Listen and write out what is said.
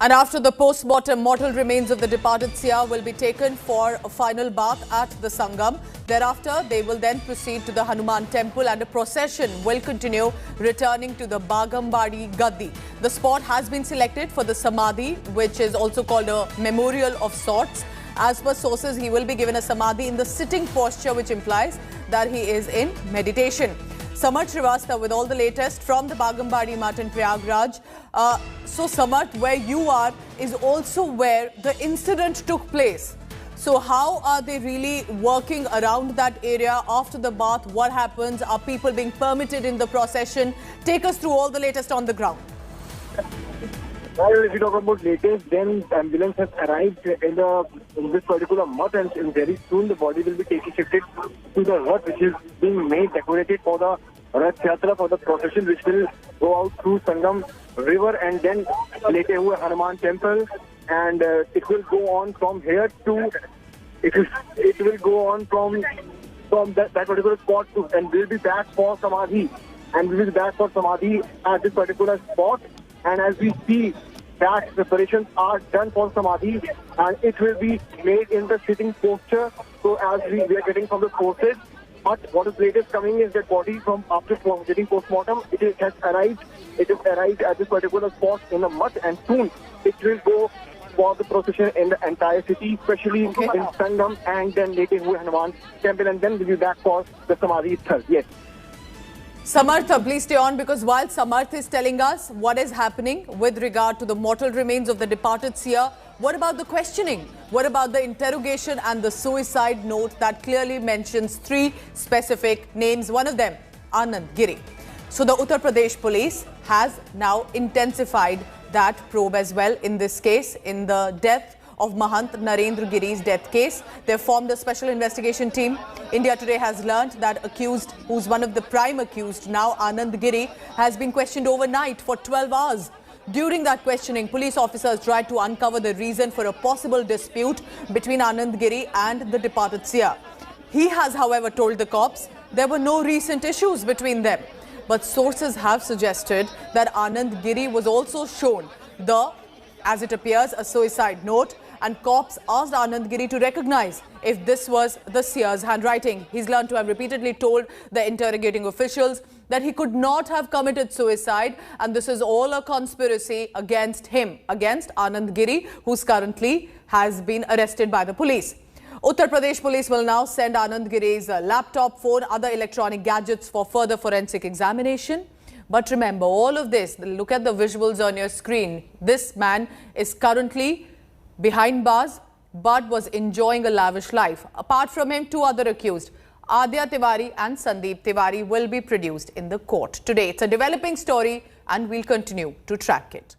And after the post-mortem, mortal remains of the departed Sia will be taken for a final bath at the Sangam. Thereafter, they will then proceed to the Hanuman temple and a procession will continue, returning to the Bagambadi Gaddi. The spot has been selected for the Samadhi, which is also called a memorial of sorts. As per sources, he will be given a Samadhi in the sitting posture, which implies that he is in meditation. Samarth Srivastava with all the latest from the Bagambadi Mat in Prayagraj. So Samarth, where you are is also where the incident took place. So how are they really working around that area after the bath? What happens? Are people being permitted in the procession? Take us through all the latest on the ground. Well, if you talk about latest, then the ambulance has arrived in this particular Mat, and very soon the body will be shifted to the Rath, which is being made, decorated for the Rath Yatra, for the procession, which will go out through Sangam River and then later Hanuman Temple, and it will go on from here to it will go on from that particular spot to, and we'll be back for Samadhi, and we will be back for Samadhi at this particular spot. And as we see that preparations are done for Samadhi, and it will be made in the sitting posture. So as we are getting from the sources, but what is latest coming is that body from after getting post-mortem, it has arrived. It has arrived at this particular spot in the Mat, and soon it will go for the procession in the entire city, especially in Sangam, and then later Hanuman Temple, and then we'll be back for the Samadhi itself. Yes. Samarth, please stay on, because while Samarth is telling us what is happening with regard to the mortal remains of the departed Sia, what about the questioning? What about the interrogation and the suicide note that clearly mentions 3 specific names, one of them, Anand Giri. So the Uttar Pradesh police has now intensified that probe as well in this case, in the death of Mahant Narendra Giri's death case. They formed a special investigation team. India Today has learnt that accused, who's one of the prime accused now, Anand Giri, has been questioned overnight for 12 hours. During that questioning, police officers tried to uncover the reason for a possible dispute between Anand Giri and the departed Sia. He has, however, told the cops there were no recent issues between them. But sources have suggested that Anand Giri was also shown as it appears, a suicide note, and cops asked Anand Giri to recognize if this was the Sia's handwriting. He's learned to have repeatedly told the interrogating officials that he could not have committed suicide, and this is all a conspiracy against him, against Anand Giri, who's currently has been arrested by the police. Uttar Pradesh police will now send Anand Giri's laptop, phone, other electronic gadgets for further forensic examination. But remember, all of this, look at the visuals on your screen. This man is currently behind bars, but was enjoying a lavish life. Apart from him, 2 other accused, Adya Tiwari and Sandeep Tiwari, will be produced in the court today. It's a developing story and we'll continue to track it.